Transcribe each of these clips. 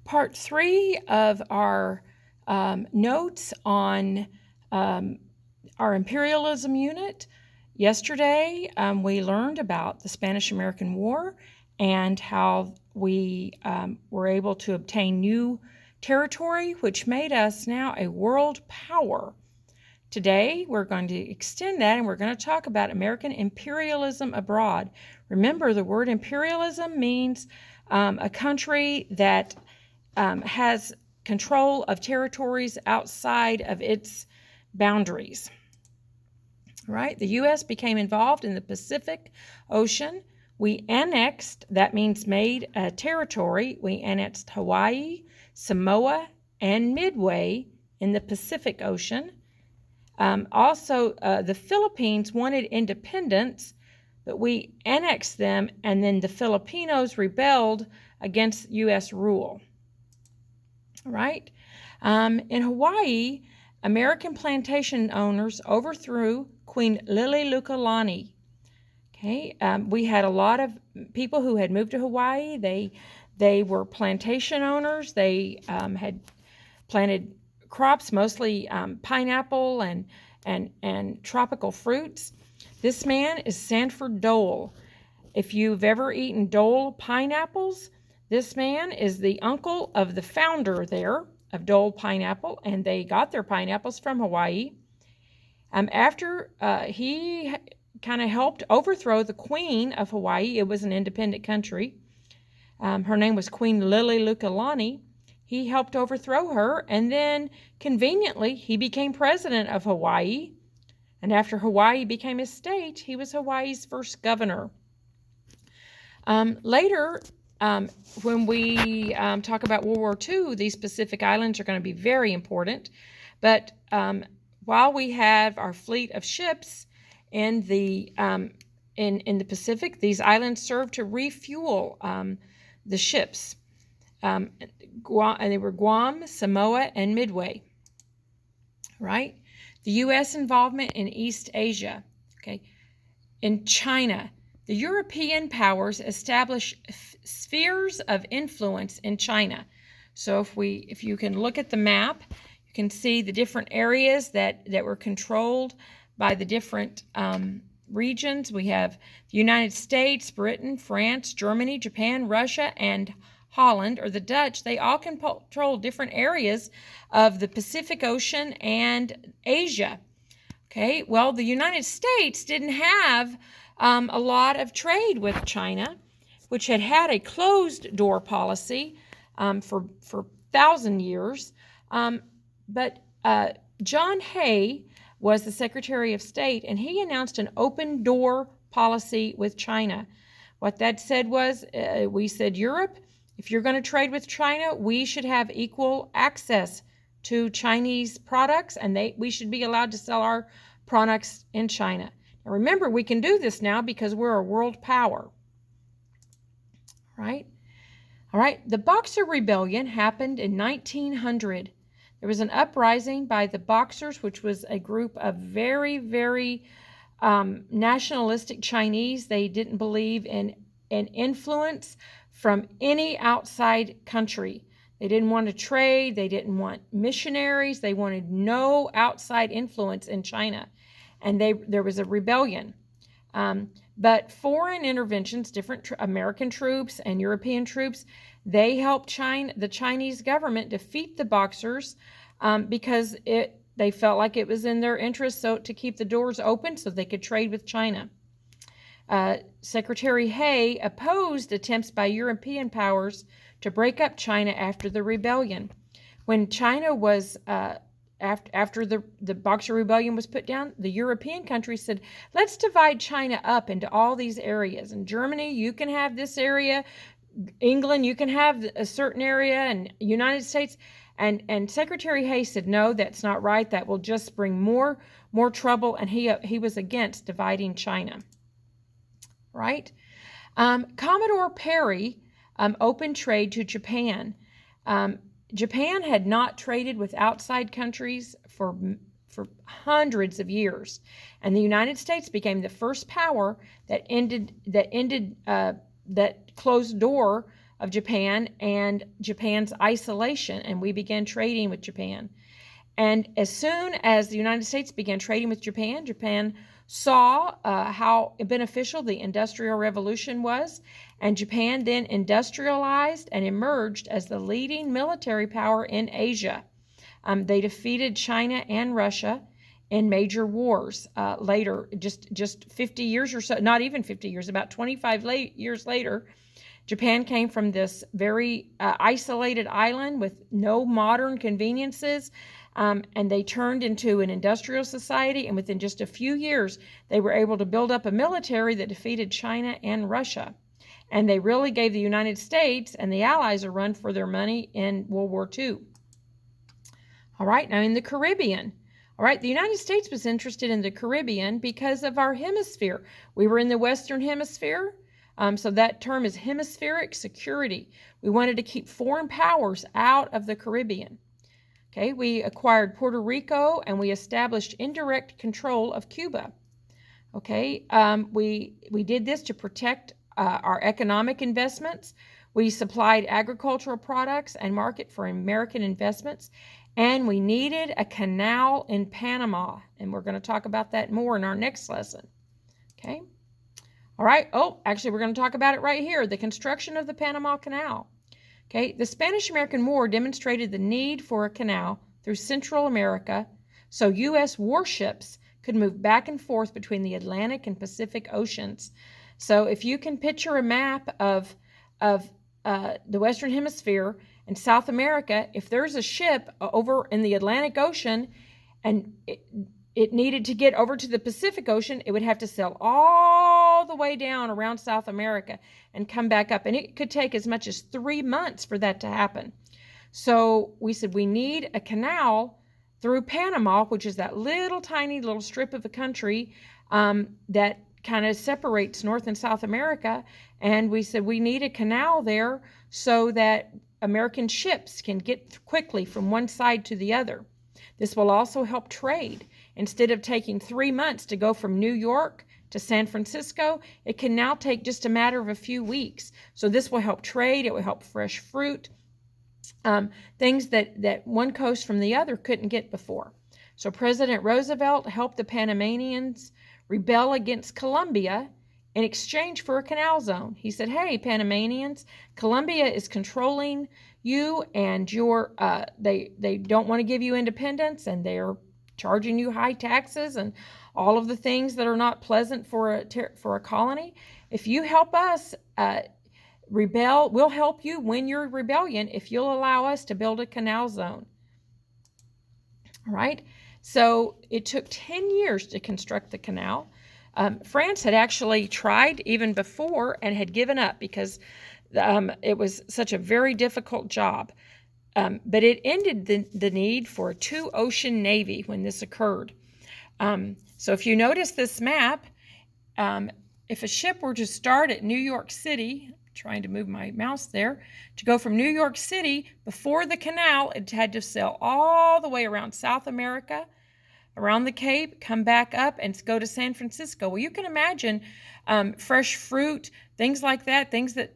part 3 of our notes on our imperialism unit. Yesterday, we learned about the Spanish-American War and how we were able to obtain new territory, which made us now a world power. Today, we're going to extend that, and we're going to talk about American imperialism abroad. Remember, the word imperialism means a country that has control of territories outside of its boundaries. Right? The U.S. became involved in the Pacific Ocean. We annexed, that means made a territory. We annexed Hawaii, Samoa, and Midway in the Pacific Ocean. Also, the Philippines wanted independence, but we annexed them, and then the Filipinos rebelled against U.S. rule. Right? In Hawaii, American plantation owners overthrew Queen Liliuokalani. Okay, we had a lot of people who had moved to Hawaii. They were plantation owners. They had planted crops, mostly pineapple and tropical fruits. This man is Sanford Dole. If you've ever eaten Dole pineapples, this man is the uncle of the founder there of Dole Pineapple, and they got their pineapples from Hawaii. After he kind of helped overthrow the Queen of Hawaii, it was an independent country. Her name was Queen Liliuokalani. He helped overthrow her, and then conveniently he became president of Hawaii. And after Hawaii became a state, he was Hawaii's first governor. Later, when we talk about World War II, these Pacific Islands are going to be very important. But while we have our fleet of ships in the Pacific, these islands serve to refuel the ships. And they were Guam, Samoa, and Midway. Right? The U.S. involvement in East Asia. Okay, in China. The European powers established spheres of influence in China. So if you can look at the map, you can see the different areas that were controlled by the different regions. We have the United States, Britain, France, Germany, Japan, Russia, and Holland, or the Dutch. They all control different areas of the Pacific Ocean and Asia. Okay, well, the United States didn't have a lot of trade with China, which had a closed-door policy for 1,000 years. But John Hay was the Secretary of State, and he announced an open-door policy with China. What that said was, we said, Europe, if you're going to trade with China, we should have equal access to Chinese products, and we should be allowed to sell our products in China. Now remember, we can do this now because we're a world power. Right? All right, the Boxer Rebellion happened in 1900. There was an uprising by the Boxers, which was a group of very, very nationalistic Chinese. They didn't believe in influence from any outside country. They didn't want to trade. They didn't want missionaries. They wanted no outside influence in China. And there was a rebellion. But foreign interventions, different American troops and European troops, they helped the Chinese government defeat the Boxers because they felt like it was in their interest to keep the doors open so they could trade with China. Secretary Hay opposed attempts by European powers to break up China after the rebellion. When China was after the Boxer Rebellion was put down, the European countries said, let's divide China up into all these areas. In Germany, you can have this area. England, you can have a certain area. And United States. And Secretary Hay said, no, that's not right. That will just bring more trouble. And he was against dividing China. Right? Commodore Perry opened trade to Japan. Japan had not traded with outside countries for hundreds of years, and the United States became the first power that ended that closed door of Japan and Japan's isolation, and we began trading with Japan. And as soon as the United States began trading with Japan, Japan saw how beneficial the Industrial Revolution was, and Japan then industrialized and emerged as the leading military power in Asia. They defeated China and Russia in major wars later, just 50 years or so, not even 50 years, about 25 years later. Japan came from this very isolated island with no modern conveniences, and they turned into an industrial society, and within just a few years, they were able to build up a military that defeated China and Russia. And they really gave the United States and the Allies a run for their money in World War II. All right, now in the Caribbean. All right, the United States was interested in the Caribbean because of our hemisphere. We were in the Western Hemisphere. So that term is hemispheric security. We wanted to keep foreign powers out of the Caribbean. Okay, we acquired Puerto Rico and we established indirect control of Cuba. Okay, we did this to protect our economic investments. We supplied agricultural products and market for American investments. And we needed a canal in Panama. And we're going to talk about that more in our next lesson. Okay. All right. Oh, actually, we're going to talk about it right here. The construction of the Panama Canal. Okay. The Spanish-American War demonstrated the need for a canal through Central America so U.S. warships could move back and forth between the Atlantic and Pacific Oceans. So if you can picture a map of the Western Hemisphere and South America, if there's a ship over in the Atlantic Ocean and it needed to get over to the Pacific Ocean, it would have to sail all the way down around South America and come back up. And it could take as much as 3 months for that to happen. So we said we need a canal through Panama, which is that little tiny little strip of the country that kind of separates North and South America. And we said we need a canal there so that American ships can get quickly from one side to the other. This will also help trade. Instead of taking 3 months to go from New York to San Francisco, it can now take just a matter of a few weeks. So this will help trade. It will help fresh fruit, things that one coast from the other couldn't get before. So President Roosevelt helped the Panamanians rebel against Colombia in exchange for a canal zone. He said, hey, Panamanians, Colombia is controlling you and they don't want to give you independence, and they're charging you high taxes and all of the things that are not pleasant for a colony. If you help us rebel, we'll help you win your rebellion if you'll allow us to build a canal zone. All right. So it took 10 years to construct the canal. France had actually tried even before and had given up because it was such a very difficult job. But it ended the need for a two-ocean navy when this occurred. So if you notice this map, if a ship were to start at New York City, trying to move my mouse there, to go from New York City before the canal, it had to sail all the way around South America, around the Cape, come back up, and go to San Francisco. Well, you can imagine fresh fruit, things like that, things that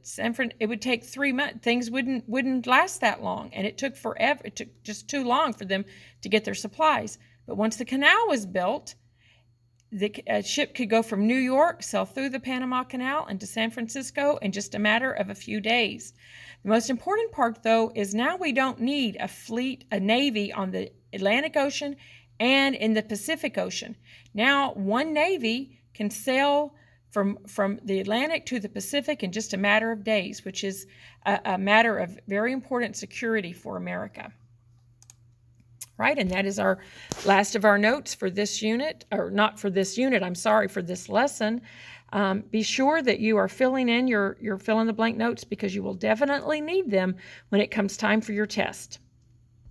it would take 3 months. Things wouldn't last that long, and it took forever. It took just too long for them to get their supplies. But once the canal was built, the ship could go from New York, sail through the Panama Canal, into San Francisco in just a matter of a few days. The most important part, though, is now we don't need a navy on the Atlantic Ocean and in the Pacific Ocean. Now, one navy can sail from the Atlantic to the Pacific in just a matter of days, which is a matter of very important security for America. Right, and that is our last of our notes for this unit, or not for this unit, I'm sorry, for this lesson. Be sure that you are filling in your fill-in-the-blank notes because you will definitely need them when it comes time for your test.